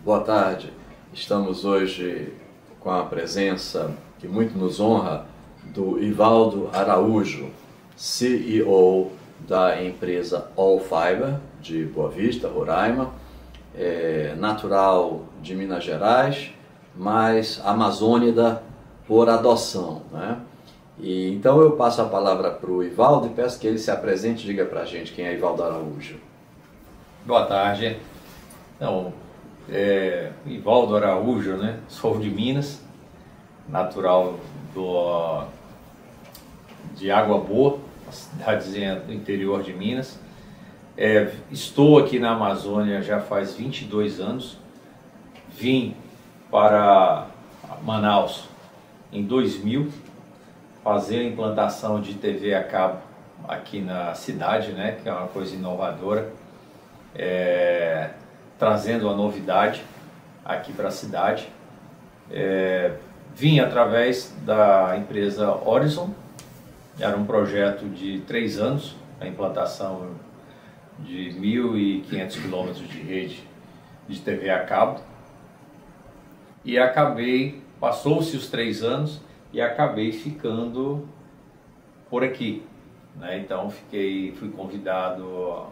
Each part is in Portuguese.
boa tarde. Estamos hoje com a presença que muito nos honra do Ivaldo Araújo, CEO da empresa All Fiber de Boa Vista, Roraima, natural de Minas Gerais, mas amazônida por adoção, né? E então eu passo a palavra para o Ivaldo e peço que ele se apresente e diga para a gente quem é Ivaldo Araújo. Boa tarde. Então, Ivaldo Araújo, né? Sou de Minas, natural de Água Boa, uma cidadezinha do interior de Minas. Estou aqui na Amazônia já faz 22 anos. Vim para Manaus em 2000 fazer a implantação de TV a cabo aqui na cidade, né? Que é uma coisa inovadora. Trazendo a novidade aqui para a cidade. Vim através da empresa Horizon, era um projeto de 3 anos, a implantação de 1.500 quilômetros de rede de TV a cabo. E passou-se os 3 anos e acabei ficando por aqui, né? Então fui convidado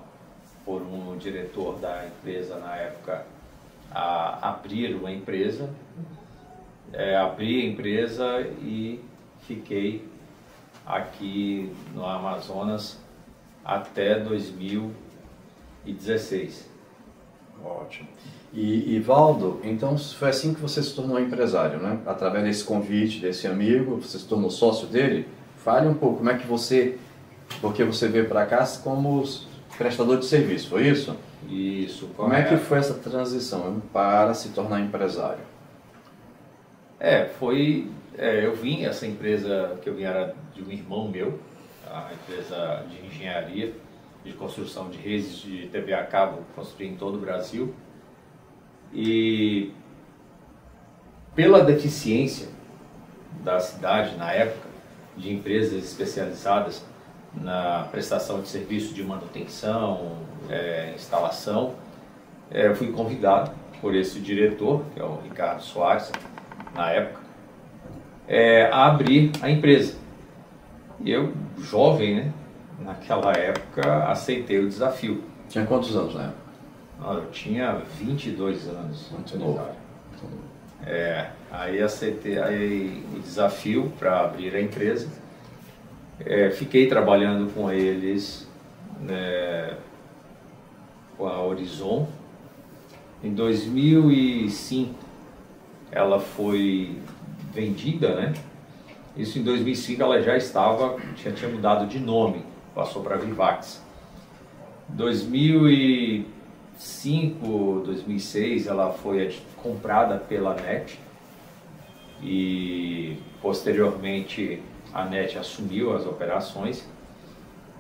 por um diretor da empresa na época a abrir uma empresa, abri a empresa e fiquei aqui no Amazonas até 2016. Ótimo. E Ivaldo, então foi assim que você se tornou empresário, né? Através desse convite desse amigo, você se tornou sócio dele? Fale um pouco, como é que porque você veio para cá como prestador de serviço, foi isso? Isso. Como é que foi essa transição para se tornar empresário? Essa empresa que eu vim era de um irmão meu, a empresa de engenharia, de construção de redes de TV a cabo, construí em todo o Brasil. E pela deficiência da cidade na época, de empresas especializadas na prestação de serviço de manutenção, instalação, eu fui convidado por esse diretor, que é o Ricardo Soares, na época, a abrir a empresa. E eu, jovem, né, naquela época, aceitei o desafio. Tinha quantos anos na época? Eu tinha 22 anos. Muito novo. Aí aceitei o desafio para abrir a empresa. Fiquei trabalhando com eles, né, com a Horizon. Em 2005 ela foi vendida, né? Isso em 2005 ela já tinha mudado de nome, passou para Vivax. 2005, 2006 ela foi comprada pela NET e posteriormente a NET assumiu as operações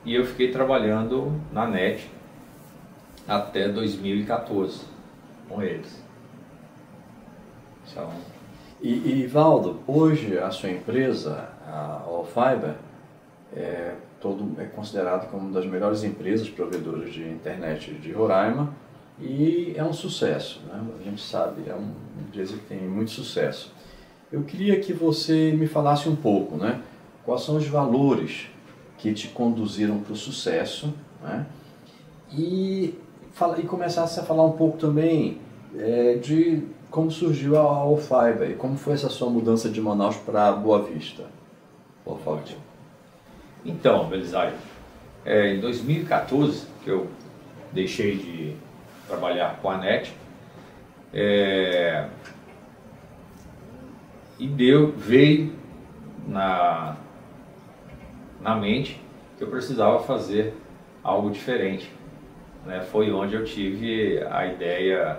e eu fiquei trabalhando na NET até 2014 com eles. Então, E Ivaldo, hoje a sua empresa, a All Fiber, é considerado como uma das melhores empresas provedoras de internet de Roraima e é um sucesso, né? A gente sabe, é uma empresa que tem muito sucesso. Eu queria que você me falasse um pouco, né? Quais são os valores que te conduziram para o sucesso, né? E começasse a falar um pouco também de como surgiu a All Fiber e como foi essa sua mudança de Manaus para Boa Vista. Por favor. Então, Belisário, em 2014, que eu deixei de trabalhar com a NET, veio na mente que eu precisava fazer algo diferente, né? Foi onde eu tive a ideia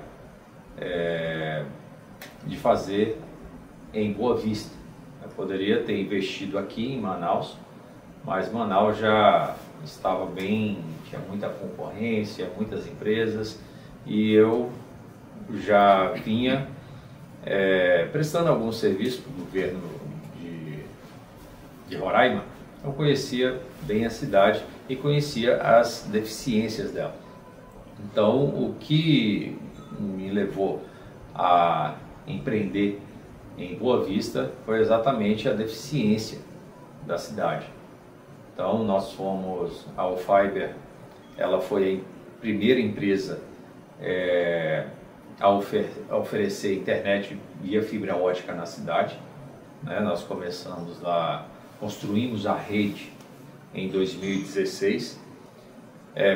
de fazer em Boa Vista. Eu poderia ter investido aqui em Manaus, mas Manaus já estava tinha muita concorrência, muitas empresas, e eu já vinha prestando alguns serviços para o governo de Roraima. Eu conhecia bem a cidade e conhecia as deficiências dela. Então, o que me levou a empreender em Boa Vista foi exatamente a deficiência da cidade. Então nós fomos, a Allfiber, ela foi a primeira empresa a oferecer internet via fibra ótica na cidade, né? Nós começamos lá, construímos a rede em 2016,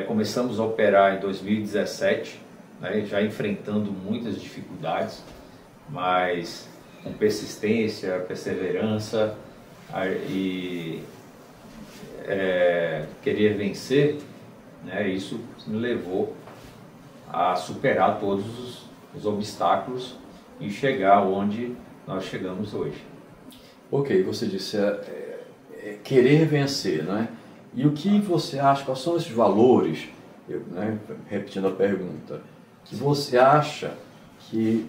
começamos a operar em 2017, né? Já enfrentando muitas dificuldades, mas com persistência, perseverança e querer vencer, né? Isso me levou a superar todos os obstáculos e chegar onde nós chegamos hoje. Ok, você disse querer vencer, né? E o que você acha, quais são esses valores, né, repetindo a pergunta, que você acha que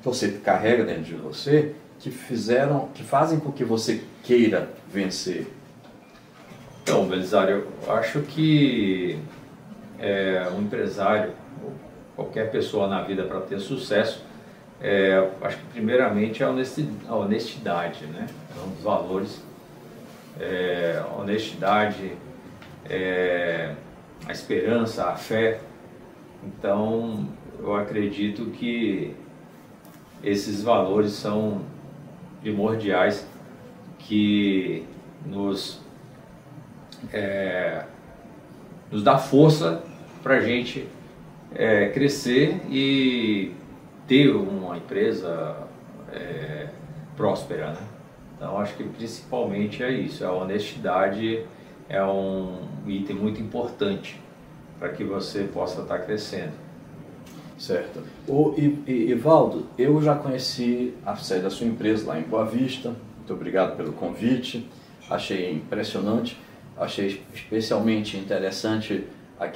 você carrega dentro de você, que fazem com que você queira vencer? Então, Belisário, eu acho que um empresário, qualquer pessoa na vida, para ter sucesso, acho que primeiramente a honestidade, né? É um dos valores. A honestidade, a esperança, a fé. Então, eu acredito que esses valores são primordiais, que nos dá força para a gente crescer e ter uma empresa próspera, né? Então acho que principalmente é isso, a honestidade é um item muito importante para que você possa estar crescendo. Certo. Ivaldo, eu já conheci a sede da sua empresa lá em Boa Vista, muito obrigado pelo convite, achei impressionante, achei especialmente interessante a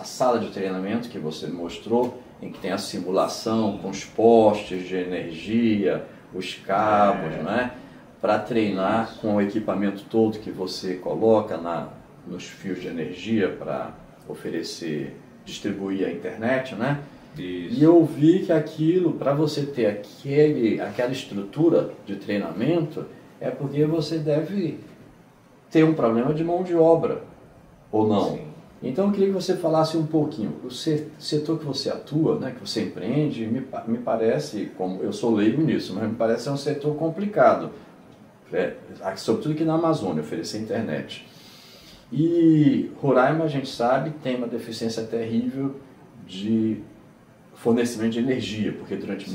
sala de treinamento que você mostrou, em que tem a simulação com os postes de energia, os cabos, né? Para treinar com o equipamento todo que você coloca nos fios de energia para distribuir a internet, né? Isso. E eu vi que aquilo, para você ter aquela estrutura de treinamento, é porque você deve ter um problema de mão de obra, ou não? Sim. Então eu queria que você falasse um pouquinho, o setor que você atua, né, que você empreende, me parece, como eu sou leigo nisso, mas me parece ser um setor complicado, sobretudo aqui na Amazônia, oferecer internet. E Roraima, a gente sabe, tem uma deficiência terrível de fornecimento de energia, porque durante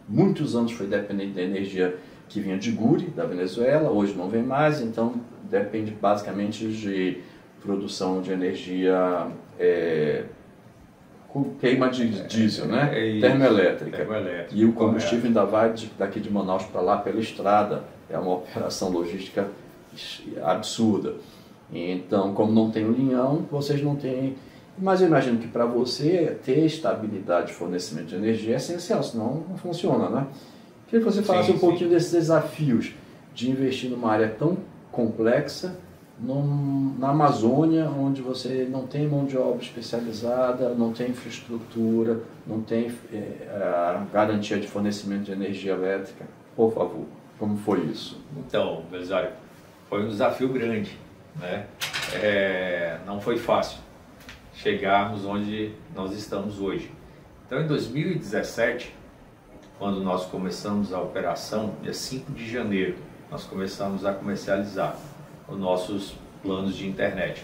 muitos anos foi dependente da energia que vinha de Guri, da Venezuela, hoje não vem mais, então depende basicamente de produção de energia com queima de diesel, né? Termoelétrica. E o combustível ainda vai daqui de Manaus para lá pela estrada, é uma operação logística absurda. Então, como não tem o linhão, vocês não têm... Mas eu imagino que para você ter estabilidade de fornecimento de energia é essencial, senão não funciona, né? Queria que você falasse um pouquinho desses desafios de investir numa área tão complexa, na Amazônia, onde você não tem mão de obra especializada, não tem infraestrutura, não tem a garantia de fornecimento de energia elétrica. Por favor, como foi isso? Então, Belisário, foi um desafio grande, né? Não foi fácil chegarmos onde nós estamos hoje. Então, em 2017, quando nós começamos a operação, dia 5 de janeiro, nós começamos a comercializar os nossos planos de internet.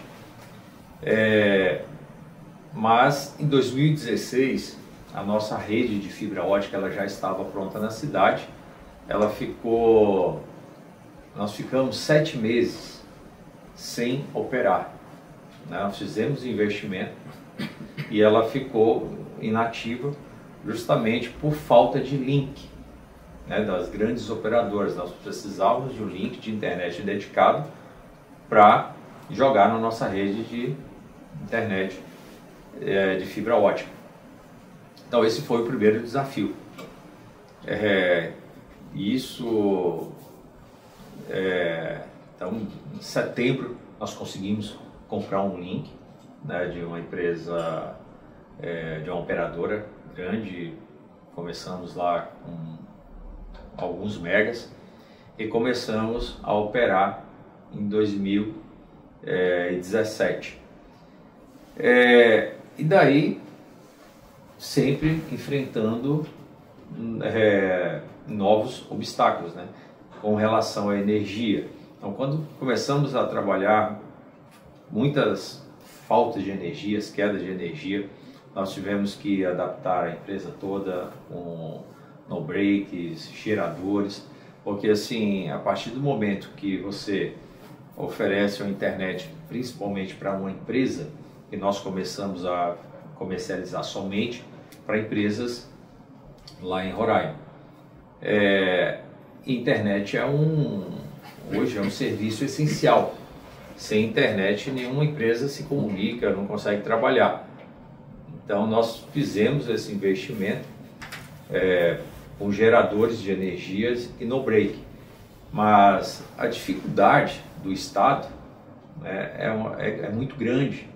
Mas em 2016 a nossa rede de fibra ótica ela já estava pronta na cidade. Nós ficamos 7 meses sem operar, né? Nós fizemos investimento e ela ficou inativa justamente por falta de link, né, das grandes operadoras. Nós precisávamos de um link de internet dedicado para jogar na nossa rede de internet de fibra ótica. Então esse foi o primeiro desafio. Então em setembro nós conseguimos comprar um link, né, de uma empresa, de uma operadora grande, Começamos lá com alguns megas e começamos a operar em 2017. E daí sempre enfrentando novos obstáculos, né, com relação à energia. Então, quando começamos a trabalhar muitas faltas de energias, quedas de energia, nós tivemos que adaptar a empresa toda com no breaks, geradores, porque assim, a partir do momento que você oferece uma internet, principalmente para uma empresa, e nós começamos a comercializar somente para empresas lá em Roraima. Internet hoje é um serviço essencial. Sem internet nenhuma empresa se comunica, não consegue trabalhar. Então nós fizemos esse investimento com geradores de energias e no break. Mas a dificuldade do Estado é muito grande.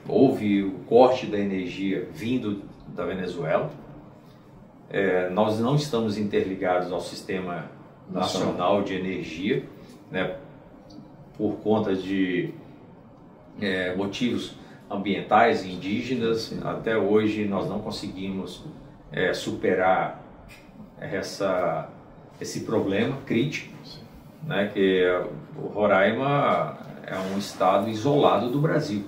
Houve o corte da energia vindo da Venezuela. Nós não estamos interligados ao Sistema Nacional de Energia, né, por conta de motivos ambientais e indígenas. Sim. Até hoje nós não conseguimos superar esse problema crítico, né, que o Roraima é um estado isolado do Brasil.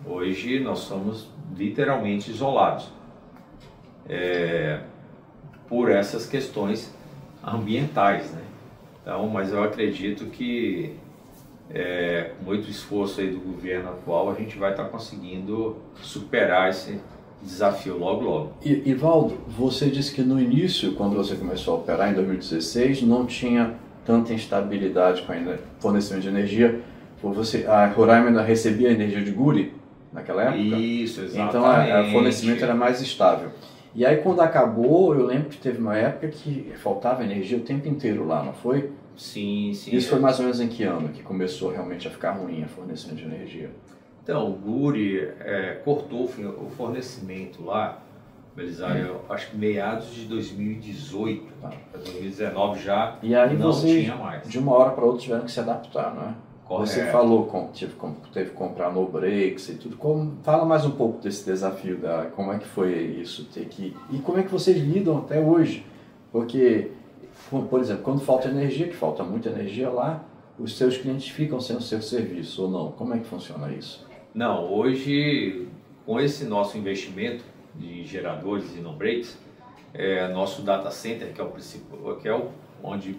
Hoje nós somos literalmente isolados por essas questões ambientais, né? Então, mas eu acredito que com muito esforço aí do governo atual a gente vai estar conseguindo superar esse desafio logo logo. Ivaldo, você disse que no início, quando você começou a operar em 2016, não tinha tanta instabilidade com o fornecimento de energia. A Roraima ainda recebia energia de Guri naquela época? Isso, exatamente. Então o fornecimento era mais estável. E aí quando acabou, eu lembro que teve uma época que faltava energia o tempo inteiro lá, não foi? Sim, sim. Isso foi mais ou menos em que ano que começou realmente a ficar ruim o fornecimento de energia? Então, o Guri cortou o fornecimento lá, Belisário, acho que meados de 2018, tá? 2019 já e aí não você, tinha mais. De uma hora para outra tiveram que se adaptar, não é? Correto. Você falou que teve que comprar no breaks e tudo. Fala mais um pouco desse desafio, como é que foi isso, e como é que vocês lidam até hoje? Porque, por exemplo, quando falta energia, que falta muita energia lá, os seus clientes ficam sem o seu serviço ou não? Como é que funciona isso? Não, hoje, com esse nosso investimento de geradores e no-breaks, nosso data center, que é o principal, onde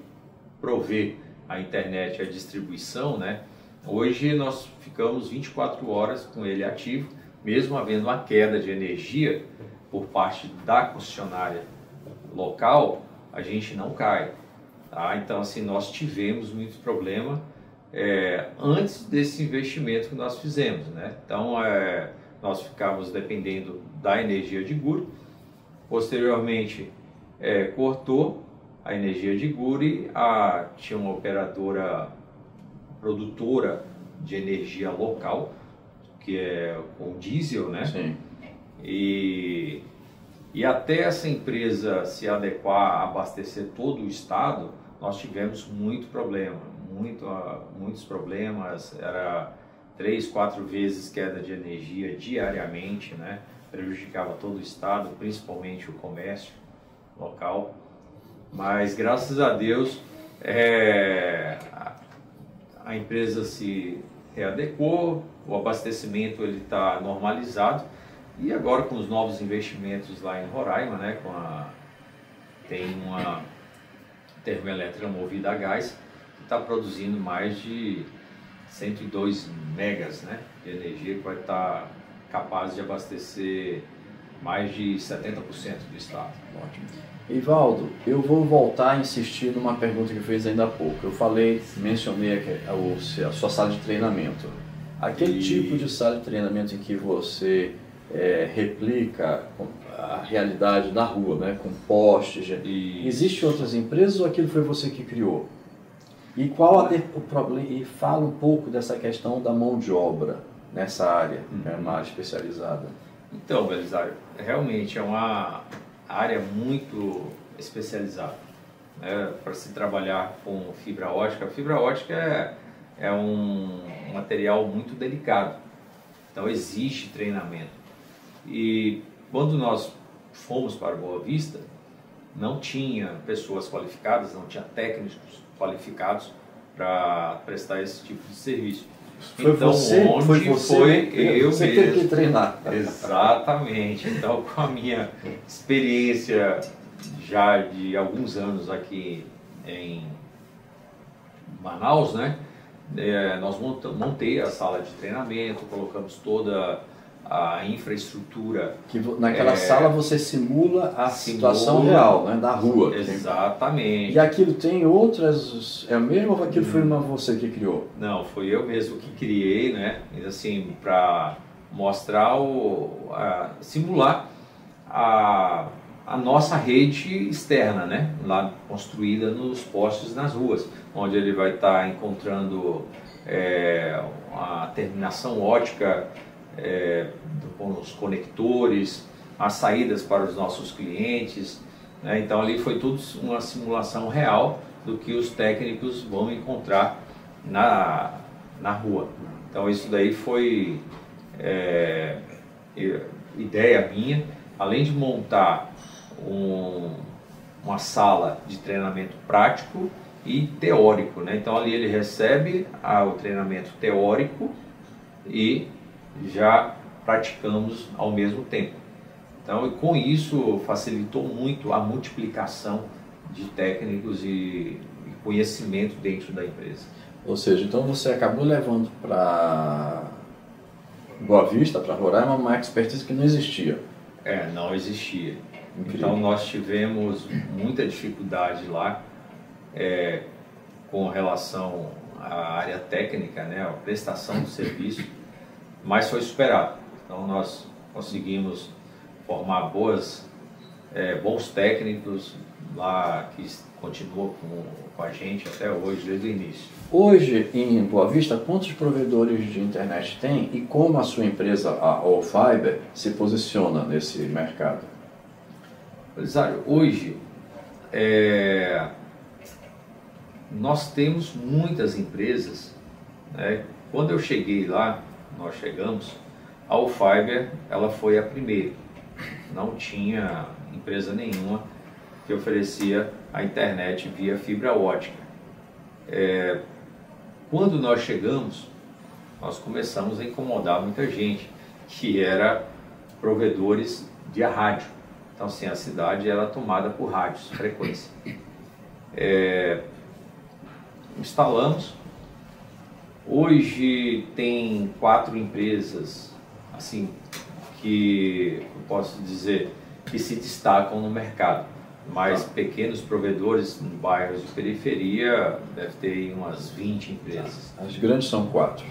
provê a internet e a distribuição, né? Hoje nós ficamos 24 horas com ele ativo, mesmo havendo uma queda de energia por parte da concessionária local, a gente não cai. Tá? Então, assim, nós tivemos muito problema antes desse investimento que nós fizemos, né? Então, nós ficávamos dependendo da energia de Guri. Posteriormente, cortou a energia de Guri, tinha uma operadora produtora de energia local, que é com diesel, né? Sim. E até essa empresa se adequar a abastecer todo o estado, nós tivemos muitos problemas, era 3, 4 vezes queda de energia diariamente, né? Prejudicava todo o estado, principalmente o comércio local. Mas graças a Deus a empresa se readequou, o abastecimento ele está normalizado e agora com os novos investimentos lá em Roraima, né, tem uma termoelétrica movida a gás que está produzindo mais de 102 megas, né, de energia, que vai estar capaz de abastecer mais de 70% do estado. Ótimo. Ivaldo, eu vou voltar a insistir numa pergunta que eu fiz ainda há pouco. Eu mencionei a sua sala de treinamento. Aquele tipo de sala de treinamento em que você replica a realidade da rua, né, com postes. Existem outras empresas ou aquilo foi você que criou? E qual o problema? E fala um pouco dessa questão da mão de obra nessa área, que é uma área especializada. Então, Belisário, realmente é uma área muito especializada, né, para se trabalhar com fibra ótica. A fibra ótica é um material muito delicado, então exige treinamento. E quando nós fomos para Boa Vista, não tinha pessoas qualificadas, não tinha técnicos qualificados para prestar esse tipo de serviço. Foi então, você, onde foi você, eu você mesmo. teve que treinar. Exatamente. Então, com a minha experiência já de alguns anos aqui em Manaus, né? Nós montei a sala de treinamento, colocamos toda a infraestrutura. Naquela sala você simula a situação real, né, da rua. Exatamente. E aquilo tem outras... É o mesmo ou aquilo foi você que criou? Não, foi eu mesmo que criei, né? Assim, para mostrar, simular a nossa rede externa, né? Lá construída nos postes nas ruas, onde ele vai estar encontrando a terminação ótica com os conectores, as saídas para os nossos clientes, né? Então ali foi tudo uma simulação real do que os técnicos vão encontrar na rua. Então isso daí foi ideia minha, além de montar uma sala de treinamento prático e teórico, né? Então ali ele recebe o treinamento teórico e já praticamos ao mesmo tempo. Então, com isso facilitou muito a multiplicação de técnicos e conhecimento dentro da empresa. Ou seja, então você acabou levando para Boa Vista, para Roraima, uma expertise que não existia. Não existia. Incrível. Então nós tivemos muita dificuldade lá com relação à área técnica, né, a prestação do serviço, mas foi superado. Então nós conseguimos formar bons técnicos lá que continuam com a gente até hoje, desde o início. Hoje, em Boa Vista, quantos provedores de internet tem e como a sua empresa, a Allfiber, se posiciona nesse mercado? Belisário, hoje nós temos muitas empresas, né? Quando eu cheguei lá, nós chegamos, a Allfiber ela foi a primeira. Não tinha empresa nenhuma que oferecia a internet via fibra ótica. Quando nós chegamos, nós começamos a incomodar muita gente, que era provedores de rádio. Então, assim, a cidade era tomada por rádios, frequência. Instalamos. Hoje tem 4 empresas, assim, que eu posso dizer que se destacam no mercado. Mas pequenos provedores em bairros de periferia deve ter umas 20 empresas. As grandes são 4.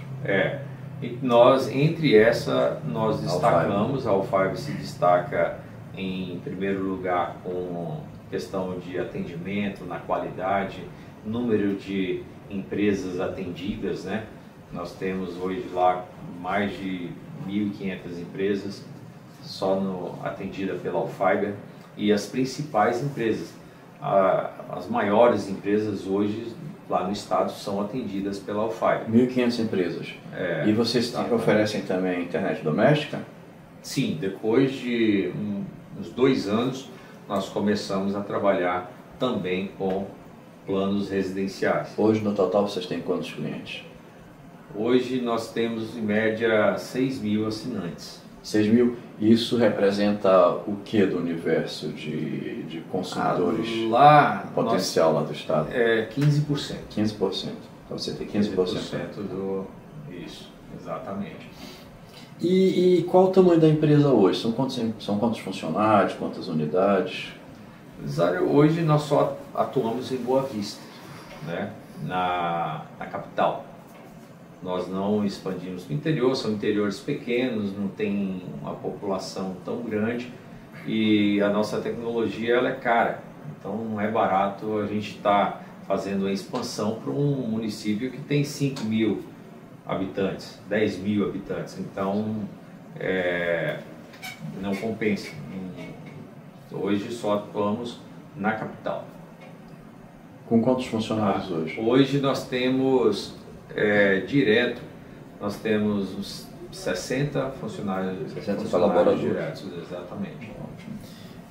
E nós, entre essa, nós destacamos, a Allfiber se destaca em primeiro lugar com questão de atendimento, na qualidade, número de empresas atendidas, né? Nós temos hoje lá mais de 1.500 empresas só atendida pela Allfiber, e as principais empresas, as maiores empresas hoje lá no estado são atendidas pela Allfiber. 1.500 empresas. E vocês oferecem também internet doméstica? Sim, depois de uns 2 anos nós começamos a trabalhar também com planos residenciais. Hoje no total vocês têm quantos clientes? Hoje nós temos em média 6.000 assinantes. 6.000, isso representa o que do universo de consumidores potencial lá do estado? 15%. 15%. Então você tem 15%. 15% isso, exatamente. E qual o tamanho da empresa hoje? São quantos funcionários, quantas unidades? Hoje nós só atuamos em Boa Vista, né? na capital. Nós não expandimos no interior, são interiores pequenos, não tem uma população tão grande e a nossa tecnologia ela é cara, então não é barato a gente estar fazendo a expansão para um município que tem 5.000 habitantes, 10.000 habitantes. Então não compensa. Hoje só atuamos na capital. Com quantos funcionários hoje? Hoje nós temos, direto, nós temos uns 60 funcionários, 60 colaboradores diretos, exatamente.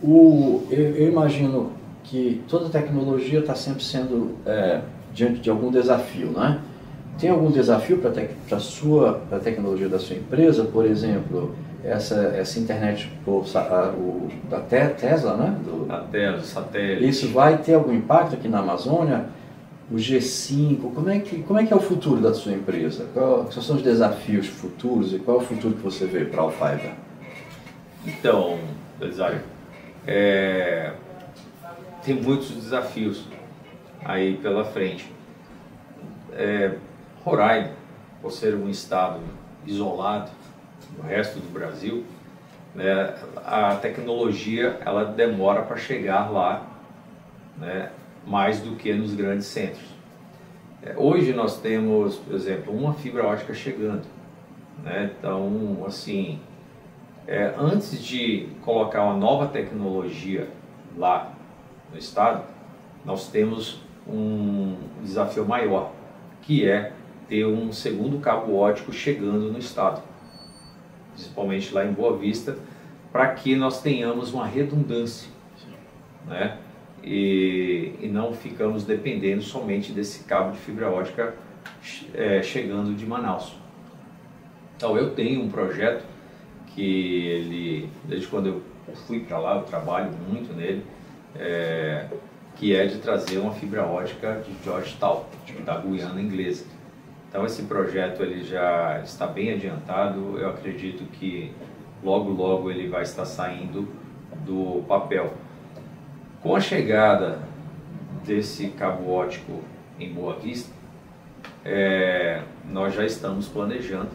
Eu imagino que toda tecnologia está sempre sendo diante de algum desafio, né? Tem algum desafio para a tecnologia da sua empresa, por exemplo, essa internet da Tesla, né? A Tesla, satélite. Isso vai ter algum impacto aqui na Amazônia? O G5, como é que é o futuro da sua empresa? Quais são os desafios futuros e qual é o futuro que você vê para a Allfiber? Então, Belisário, tem muitos desafios aí pela frente. Roraima, por ser um estado isolado do resto do Brasil, né, a tecnologia ela demora para chegar lá, né, mais do que nos grandes centros. Hoje nós temos, por exemplo, uma fibra ótica chegando, né, então assim, antes de colocar uma nova tecnologia lá no estado, nós temos um desafio maior, que é ter um segundo cabo óptico chegando no estado, principalmente lá em Boa Vista, para que nós tenhamos uma redundância, né? E não ficamos dependendo somente desse cabo de fibra óptica chegando de Manaus. Então eu tenho um projeto que desde quando eu fui para lá, eu trabalho muito nele, que é de trazer uma fibra óptica de Georgetown, da Guiana Inglesa. Então esse projeto ele já está bem adiantado, eu acredito que logo ele vai estar saindo do papel. Com a chegada desse cabo óptico em Boa Vista, nós já estamos planejando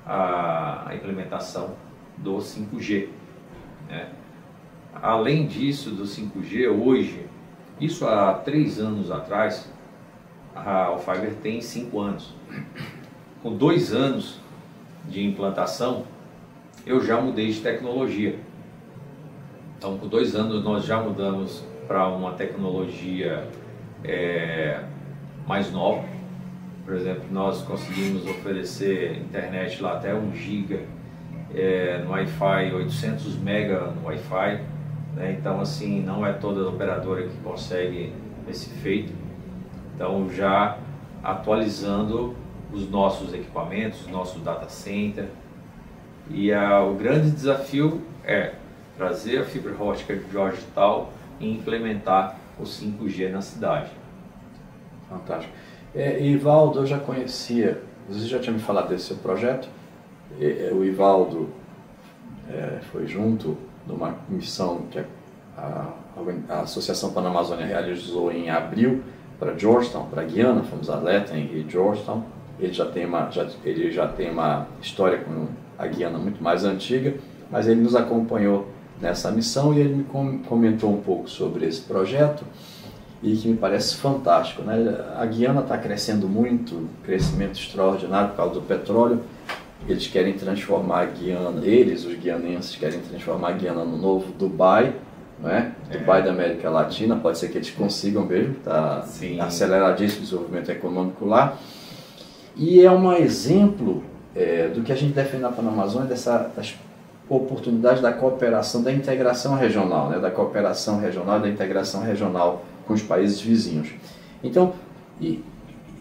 a implementação do 5G, né? Além disso, do 5G, hoje, isso há 3 anos atrás, a Allfiber tem 5 anos. Com 2 anos de implantação, eu já mudei de tecnologia. Então, com 2 anos, nós já mudamos para uma tecnologia mais nova. Por exemplo, nós conseguimos oferecer internet lá até 1 GB no Wi-Fi, 800 MB no Wi-Fi, né? Então, assim, não é toda operadora que consegue esse feito. Então, já atualizando os nossos equipamentos, os nossos data center. E o grande desafio é trazer a fibra óptica de Georgetown e implementar o 5G na cidade. Fantástico. Ivaldo, eu já conhecia, você já tinha me falado desse seu projeto. O Ivaldo foi junto numa missão que a Associação Pan-Amazônia realizou em abril para Georgetown, para Guiana, fomos a Lethem e Georgetown. Ele já tem uma história com a Guiana muito mais antiga, mas ele nos acompanhou nessa missão e ele me comentou um pouco sobre esse projeto e que me parece fantástico, né? A Guiana está crescendo muito, crescimento extraordinário por causa do petróleo. Eles querem transformar a Guiana, os guianenses querem transformar a Guiana no novo Dubai, não é? Dubai da América Latina, pode ser que eles consigam mesmo, está aceleradíssimo o desenvolvimento econômico lá. E é um exemplo do que a gente defende na Pan-Amazônia, das oportunidades da cooperação, da integração regional, né? Da cooperação regional e da integração regional com os países vizinhos. Então,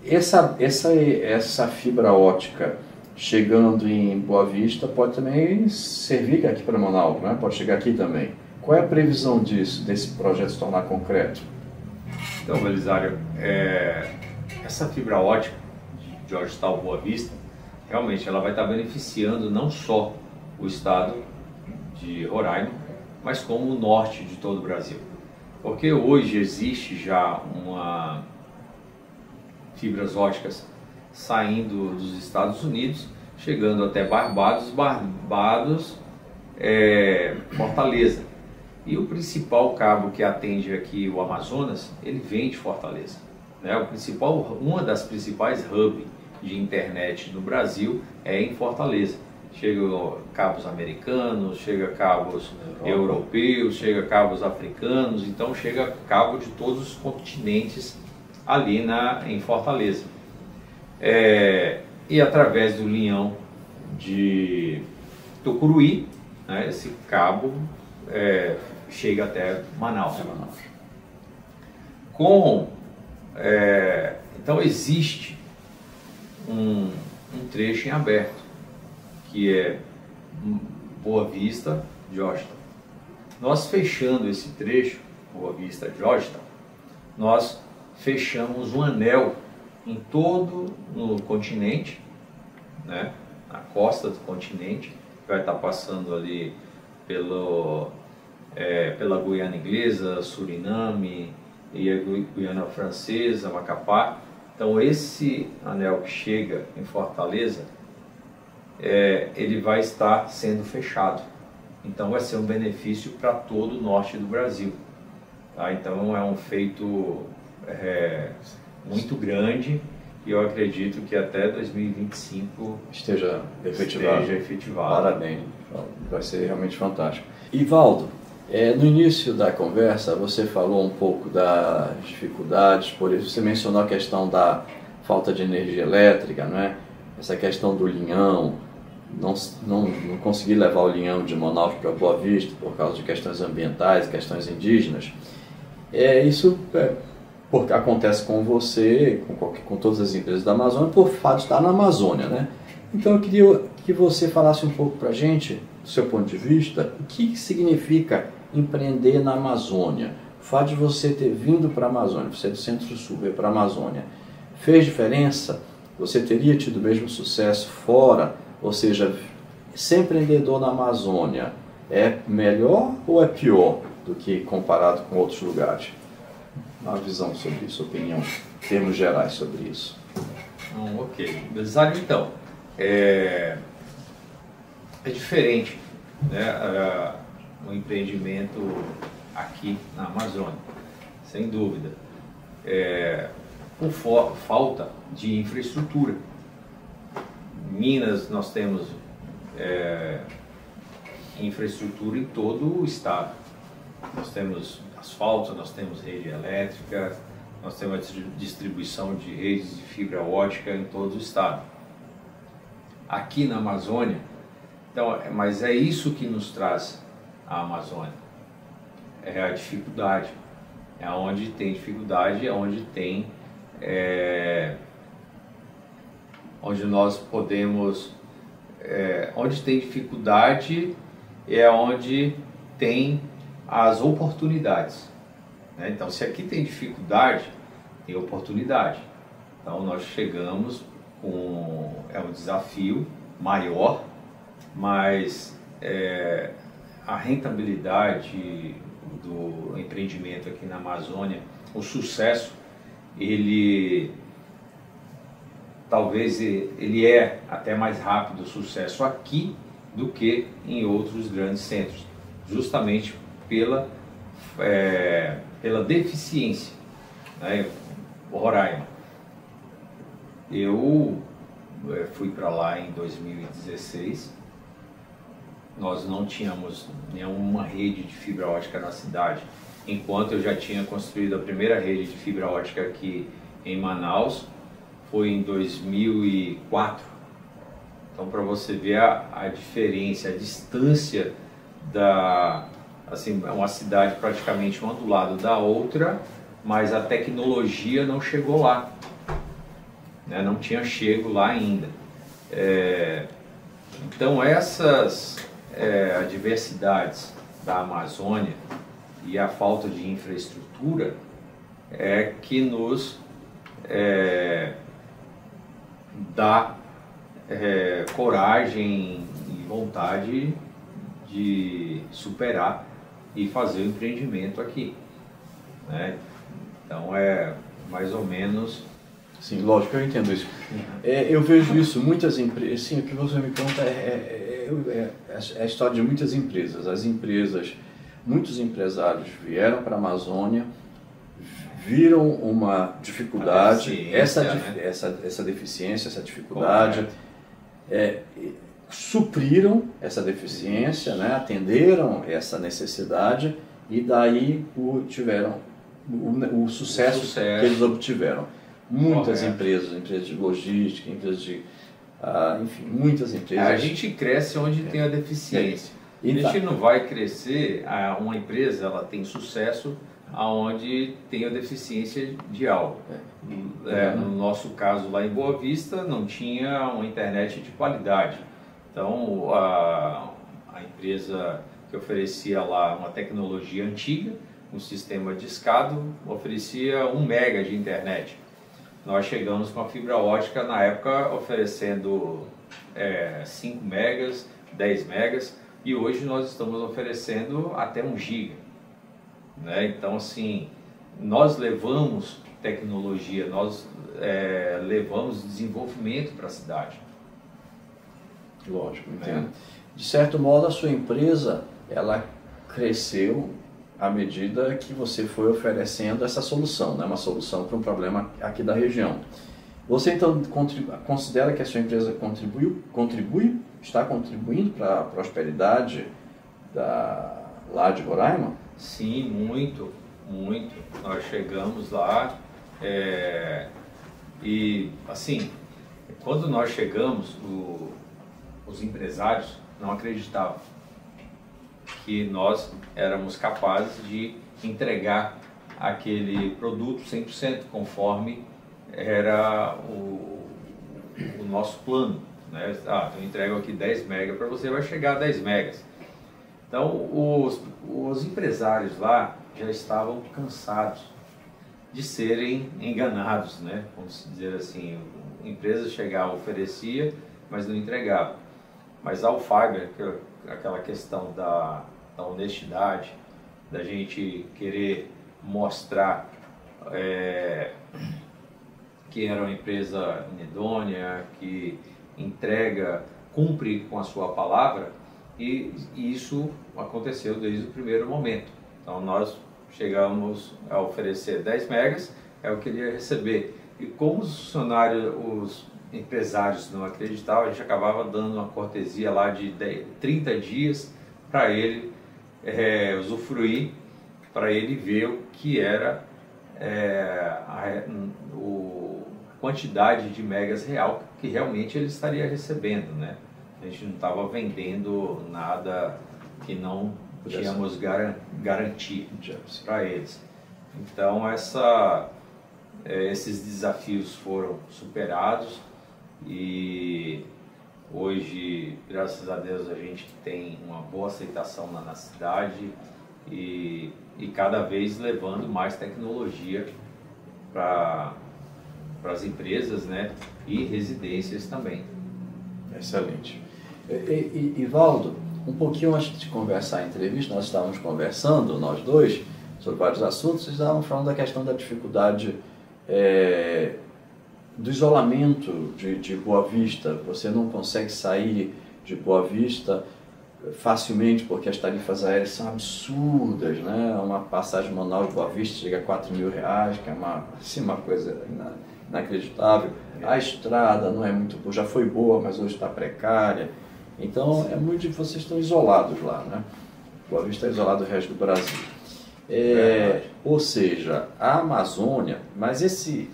essa fibra óptica chegando em Boa Vista pode também servir aqui para Manaus, né? Pode chegar aqui também. Qual é a previsão desse projeto se tornar concreto? Então, Belisário, essa fibra óptica de Georgetown Boa Vista, realmente ela vai estar beneficiando não só o estado de Roraima, mas como o norte de todo o Brasil. Porque hoje existe já fibras ópticas saindo dos Estados Unidos, chegando até Barbados, Fortaleza. E o principal cabo que atende aqui o Amazonas, ele vem de Fortaleza, né? Uma das principais hubs de internet no Brasil é em Fortaleza. chega cabos americanos, chega cabos europeus, chega cabos africanos, então chega cabo de todos os continentes ali em Fortaleza. E através do linhão de Tucuruí, né, esse cabo chega até Manaus. Então existe um trecho em aberto, que é Boa Vista, Georgetown. Nós fechando esse trecho, Boa Vista, Georgetown, nós fechamos um anel em todo no continente, né, na costa do continente, vai estar passando ali pela Guiana Inglesa, Suriname e a Guiana Francesa, Macapá. Então esse anel que chega em Fortaleza, ele vai estar sendo fechado. Então vai ser um benefício para todo o norte do Brasil. Tá? Então é um feito muito grande e eu acredito que até 2025 esteja efetivado. Parabéns. Vai ser realmente fantástico. Ivaldo, no início da conversa você falou um pouco das dificuldades, por isso você mencionou a questão da falta de energia elétrica, não é? Essa questão do linhão, não conseguir levar o linhão de Manaus para Boa Vista por causa de questões ambientais, questões indígenas. Isso porque acontece com você, com todas as empresas da Amazônia, por fato de estar na Amazônia, né? Então eu queria que você falasse um pouco para a gente, do seu ponto de vista, o que significa empreender na Amazônia. O fato de você ter vindo para a Amazônia, você é do Centro-Sul, veio para a Amazônia, fez diferença? Você teria tido o mesmo sucesso fora? Ou seja, ser empreendedor na Amazônia é melhor ou é pior do que comparado com outros lugares? Uma visão sobre isso, opinião, em termos gerais sobre isso. Ok. Belisário, então, é diferente, né, o empreendimento aqui na Amazônia, sem dúvida. Por falta de infraestrutura. Em Minas nós temos infraestrutura em todo o estado. Nós temos asfalto, nós temos rede elétrica, nós temos a distribuição de redes de fibra ótica em todo o estado. Aqui na Amazônia, então, mas é isso que nos traz a Amazônia, é a dificuldade. É onde tem dificuldade, é onde tem, onde nós podemos, onde tem dificuldade é onde tem as oportunidades, né? Então, se aqui tem dificuldade, tem oportunidade. Então, nós chegamos com um desafio maior, mas a rentabilidade do empreendimento aqui na Amazônia, o sucesso, talvez ele é até mais rápido o sucesso aqui do que em outros grandes centros, justamente pela deficiência, né? Roraima. Eu fui para lá em 2016, nós não tínhamos nenhuma rede de fibra ótica na cidade, enquanto eu já tinha construído a primeira rede de fibra ótica aqui em Manaus, foi em 2004. Então, para você ver a diferença, a distância assim, é uma cidade praticamente uma do lado da outra, mas a tecnologia não chegou lá, né? Não tinha chego lá ainda. Então, essas adversidades da Amazônia e a falta de infraestrutura é que nos dá coragem e vontade de superar e fazer o empreendimento aqui, né? Então é mais ou menos... Sim, lógico, eu entendo isso. Eu vejo isso, muitas empresas, sim, o que você me conta é a história de muitas empresas. As empresas, muitos empresários vieram para a Amazônia, viram uma dificuldade, essa deficiência, essa dificuldade, supriram essa deficiência, né? Atenderam essa necessidade e daí tiveram o sucesso que eles obtiveram. Muitas empresas de logística, empresas de... enfim, muitas empresas... A gente cresce onde tem a deficiência. A gente não vai crescer, uma empresa ela tem sucesso aonde tem a deficiência de algo. No nosso caso lá em Boa Vista não tinha uma internet de qualidade. Então a empresa que oferecia lá uma tecnologia antiga, um sistema discado, oferecia 1 mega de internet. Nós chegamos com a fibra ótica na época oferecendo 5 megas, 10 megas e hoje nós estamos oferecendo até 1 giga. Né? Então assim, nós levamos tecnologia, nós levamos desenvolvimento para a cidade. Lógico, entendo. De certo modo a sua empresa ela cresceu à medida que você foi oferecendo essa solução, né? Uma solução para um problema aqui da região. Você então considera que a sua empresa está contribuindo para a prosperidade lá de Roraima? Sim, muito, muito. Nós chegamos lá e assim, quando nós chegamos, os empresários não acreditavam que nós éramos capazes de entregar aquele produto 100% conforme era o nosso plano. Né? Eu entrego aqui 10 megas para você, vai chegar a 10 megas. Então, os empresários lá já estavam cansados de serem enganados, né? Vamos dizer assim, a empresa chegava, oferecia, mas não entregava. Mas a Alfiber, aquela questão da honestidade, da gente querer mostrar que era uma empresa inidônea, que entrega, cumpre com a sua palavra, e isso aconteceu desde o primeiro momento. Então nós chegamos a oferecer 10 megas, é o que ele ia receber. E como os funcionários, os empresários não acreditavam, a gente acabava dando uma cortesia lá de 30 dias para ele usufruir, para ele ver o que era a quantidade de megas real que realmente ele estaria recebendo, né? A gente não estava vendendo nada que não tínhamos garantia para eles. Então esses desafios foram superados e hoje, graças a Deus, a gente tem uma boa aceitação na cidade e cada vez levando mais tecnologia para as empresas, né? E residências também. Excelente. Ivaldo, um pouquinho antes de conversar a entrevista, nós estávamos conversando, nós dois, sobre vários assuntos, e estávamos falando da questão da dificuldade do isolamento de Boa Vista. Você não consegue sair de Boa Vista facilmente porque as tarifas aéreas são absurdas, né? Uma passagem Manaus-Boa Vista chega a R$4.000, que é uma coisa inacreditável. A estrada não é muito boa, já foi boa, mas hoje está precária. Então é muito difícil, vocês estão isolados lá, né? Boa Vista é isolado do resto do Brasil. Ou seja, a Amazônia, mas de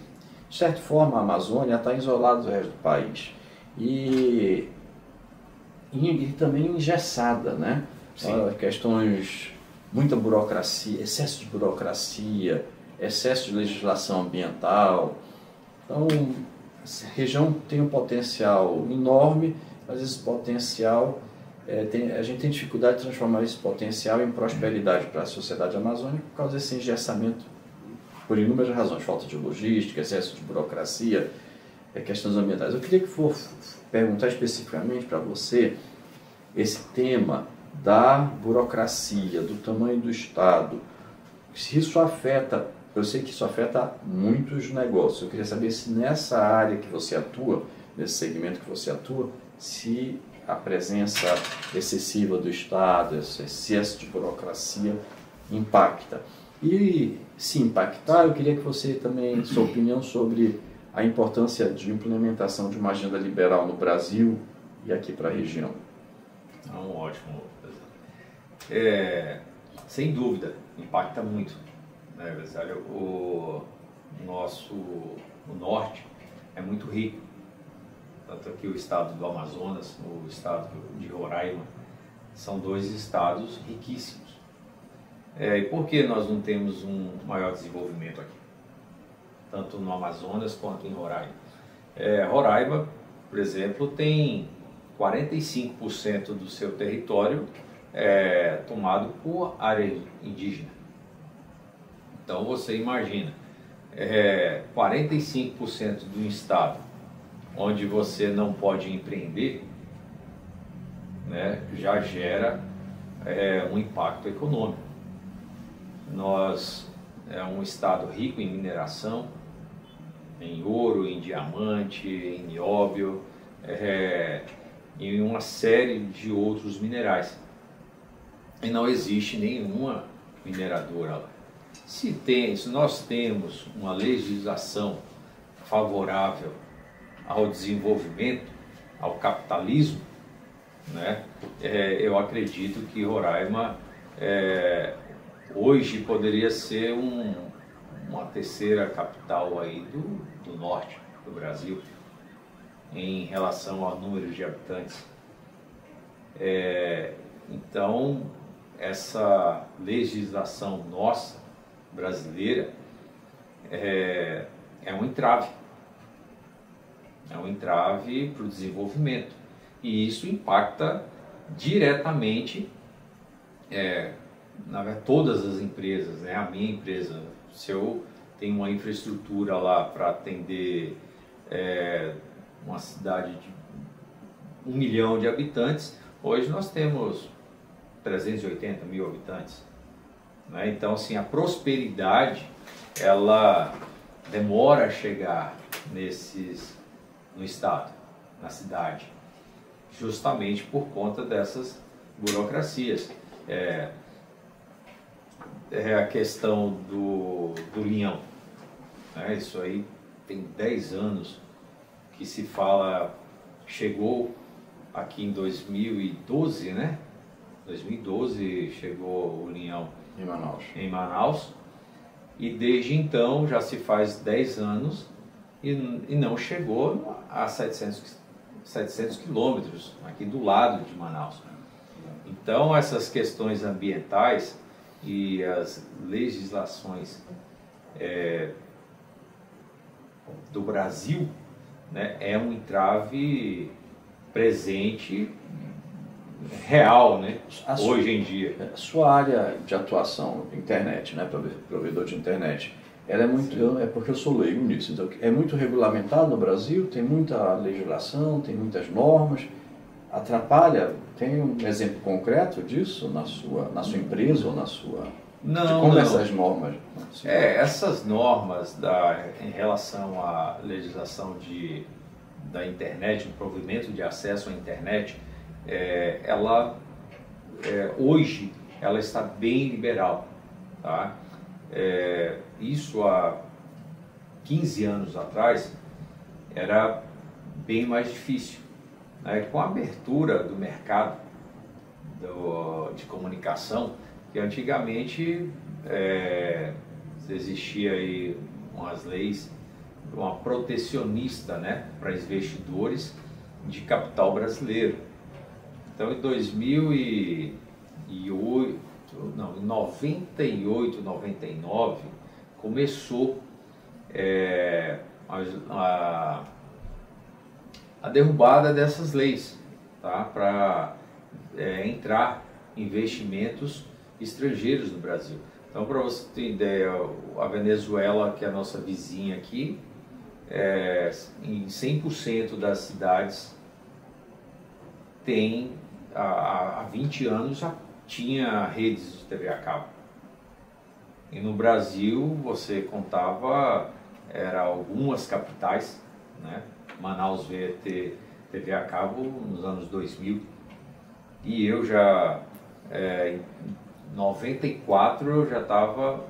certa forma a Amazônia está isolada do resto do país e também engessada, né? Questões, muita burocracia, excesso de burocracia, excesso de legislação ambiental. Então, a região tem um potencial enorme, mas esse potencial, a gente tem dificuldade de transformar esse potencial em prosperidade para a sociedade amazônica por causa desse engessamento, por inúmeras razões, falta de logística, excesso de burocracia, questões ambientais. Eu queria perguntar especificamente para você esse tema da burocracia, do tamanho do Estado, se isso afeta. Eu sei que isso afeta muitos negócios. Eu queria saber se nessa área que você atua, nesse segmento que você atua, se a presença excessiva do Estado, esse excesso de burocracia impacta. E se impactar, eu queria que você também, sua opinião sobre a importância de implementação de uma agenda liberal no Brasil, e aqui para a região? É um ótimo. Sem dúvida, impacta muito, né, o norte é muito rico, tanto aqui o estado do Amazonas, o estado de Roraima, são dois estados riquíssimos. E por que nós não temos um maior desenvolvimento aqui, tanto no Amazonas quanto em Roraima? Roraima, por exemplo, tem 45% do seu território tomado por área indígena. Então você imagina, 45% do estado onde você não pode empreender, né, já gera um impacto econômico. Nós é um estado rico em mineração, em ouro, em diamante, em nióbio, e uma série de outros minerais. E não existe nenhuma mineradora lá. Se nós temos uma legislação favorável ao desenvolvimento, ao capitalismo, né, eu acredito que Roraima hoje poderia ser uma terceira capital aí do norte do Brasil, em relação ao número de habitantes. Então, essa legislação nossa, brasileira, é um entrave. É um entrave para o desenvolvimento. E isso impacta diretamente todas as empresas, né? A minha empresa, se eu tenho uma infraestrutura lá para atender uma cidade de 1 milhão de habitantes, hoje nós temos 380 mil habitantes, né? Então, assim, a prosperidade, ela demora a chegar no estado, na cidade, justamente por conta dessas burocracias. A questão do linhão, né? Isso aí tem 10 anos que se fala, chegou aqui em 2012, né? 2012 chegou o linhão em Manaus, e desde então já se faz 10 anos e não chegou a 700 quilômetros aqui do lado de Manaus. Então essas questões ambientais e as legislações do Brasil, né, é um entrave presente, real, né, hoje em dia. Sua área de atuação, internet, né, provedor de internet, ela é muito, porque eu sou leigo nisso, então é muito regulamentado no Brasil, tem muita legislação, tem muitas normas, atrapalha? Tem um exemplo concreto disso na sua empresa ou na sua... Não, como não. essas normas? Essas normas em relação à legislação da internet, o provimento de acesso à internet, hoje ela está bem liberal, tá? Isso há 15 anos atrás era bem mais difícil, né? Com a abertura do mercado de comunicação, que antigamente existia aí umas leis, uma protecionista, né, para investidores de capital brasileiro. Então, em 98, 99, começou a derrubada dessas leis, tá, para entrar investimentos estrangeiros no Brasil. Então, para você ter ideia, a Venezuela, que é a nossa vizinha aqui, em 100% das cidades tem, há 20 anos já tinha redes de TV a cabo. E no Brasil você contava, era algumas capitais, né? Manaus veio ter TV a cabo nos anos 2000. E eu já, em 94, eu já estava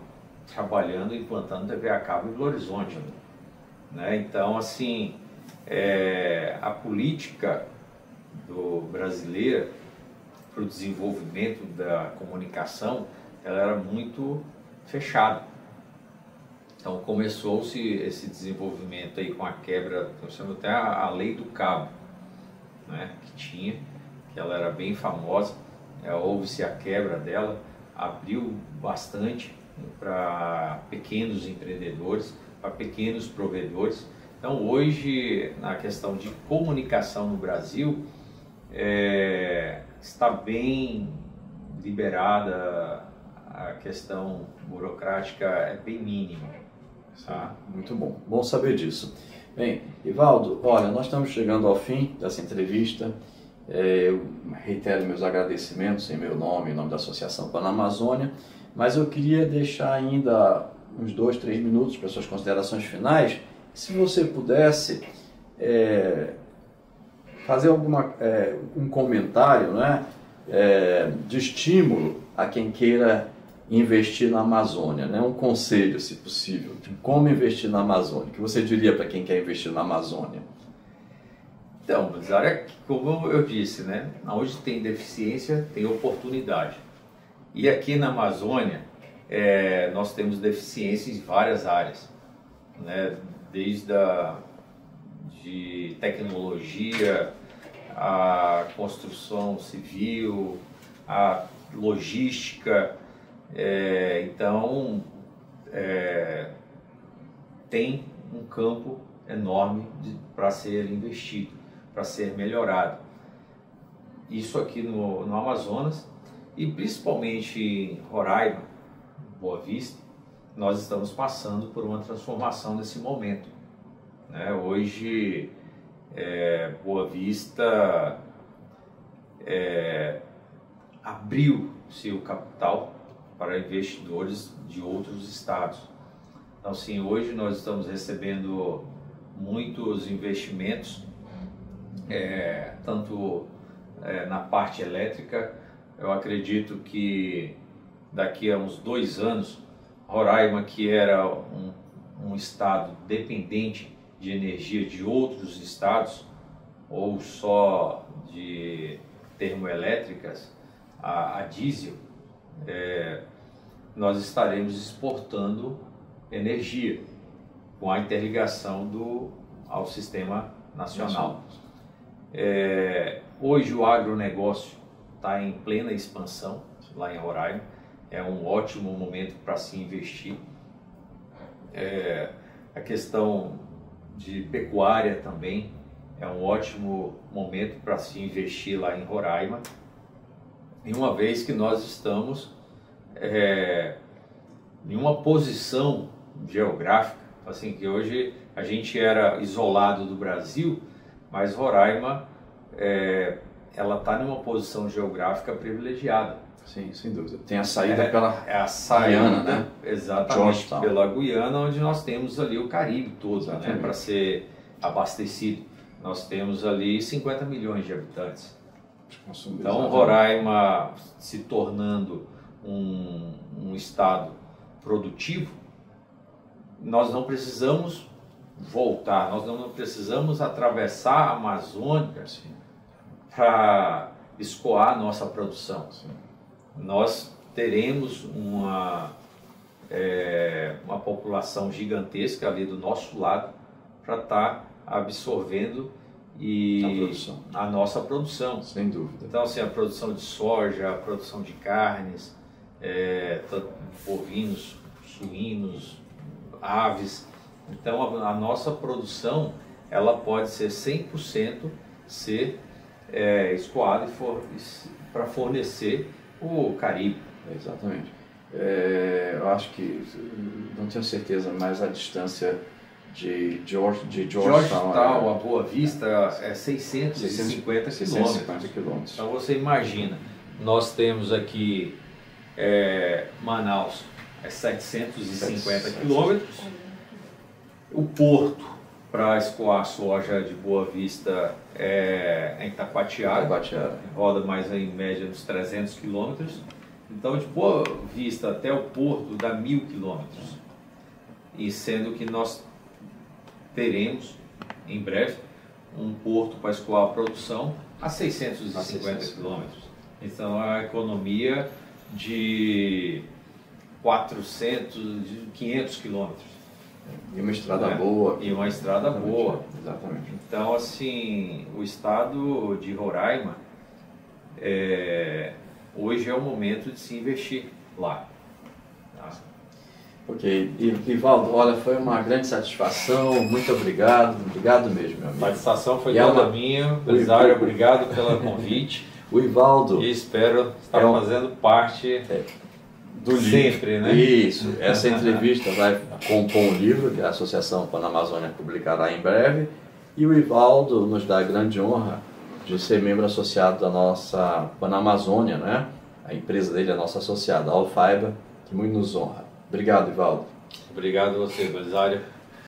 trabalhando, implantando TV a cabo em Belo Horizonte, né? Então, assim, a política brasileira para o desenvolvimento da comunicação, ela era muito fechada. Então começou-se esse desenvolvimento aí com a quebra, nós chamamos até a lei do cabo, né, que ela era bem famosa, houve-se a quebra dela, abriu bastante para pequenos empreendedores, para pequenos provedores. Então hoje, na questão de comunicação no Brasil, está bem liberada, a questão burocrática é bem mínima. Tá? Muito bom, bom saber disso. Bem, Ivaldo, olha, nós estamos chegando ao fim dessa entrevista. Eu reitero meus agradecimentos em meu nome, em nome da Associação Panamazônia, mas eu queria deixar ainda uns 2, 3 minutos para suas considerações finais. Se você pudesse fazer um comentário, né, de estímulo a quem queira investir na Amazônia, né? Um conselho, se possível, de como investir na Amazônia. O que você diria para quem quer investir na Amazônia? Então, como eu disse, né? Onde tem deficiência, tem oportunidade. E aqui na Amazônia, nós temos deficiência em várias áreas, né? Desde de tecnologia, a construção civil, a logística. Então, tem um campo enorme para ser investido, para ser melhorado. Isso aqui no Amazonas e principalmente em Roraima, Boa Vista, nós estamos passando por uma transformação nesse momento, né? Hoje, Boa Vista abriu seu capital para investidores de outros estados. Então, sim, hoje nós estamos recebendo muitos investimentos, tanto na parte elétrica. Eu acredito que daqui a uns 2 anos, Roraima, que era um estado dependente de energia de outros estados, ou só de termoelétricas, a diesel, nós estaremos exportando energia com a interligação ao sistema nacional. Hoje o agronegócio está em plena expansão lá em Roraima, é um ótimo momento para se investir. A questão de pecuária também é um ótimo momento para se investir lá em Roraima. E uma vez que nós estamos em uma posição geográfica, assim, que hoje a gente era isolado do Brasil, mas Roraima ela está numa posição geográfica privilegiada. Sim, sem dúvida. Tem a saída pela a saída, Guiana, né? Exatamente, pela Guiana, onde nós temos ali o Caribe todo, né, para ser abastecido. Nós temos ali 50 milhões de habitantes. Então, Roraima se tornando um estado produtivo, nós não precisamos voltar, nós não precisamos atravessar a Amazônia para escoar a nossa produção. Sim. Nós teremos uma população gigantesca ali do nosso lado para estar absorvendo a nossa produção. Sem dúvida. Então, assim, a produção de soja, a produção de carnes, tanto bovinos, suínos, aves. Então, a nossa produção, ela pode ser 100% escoada para fornecer o Caribe. Exatamente. Eu acho que, não tenho certeza, mas a distância de Georgetown a Boa Vista é 650 quilômetros. Então você imagina, nós temos aqui Manaus, 750 quilômetros. O porto para escoar a soja de Boa Vista em Itacoatiara, roda mais em média uns 300 quilômetros. Então, de Boa Vista até o porto dá 1.000 quilômetros. E sendo que nós teremos, em breve, um porto para escoar a produção a 650 quilômetros. Então, a economia de 500 quilômetros. E uma estrada boa. E uma estrada boa. Exatamente. Então, assim, o estado de Roraima, hoje é o momento de se investir lá. Ok. Ivaldo, olha, foi uma grande satisfação. Muito obrigado. Obrigado mesmo, meu amigo. A satisfação foi toda minha. Belisário, obrigado pelo convite. O Ivaldo... E espero estar fazendo parte... do sempre, livro, né? Isso. Essa entrevista vai compor um livro que a Associação Panamazônia publicará em breve. E o Ivaldo nos dá a grande honra de ser membro associado da nossa Panamazônia, né? A empresa dele é a nossa associada, a All Fiber, que muito nos honra. Obrigado, Ivaldo. Obrigado a você, Belisário.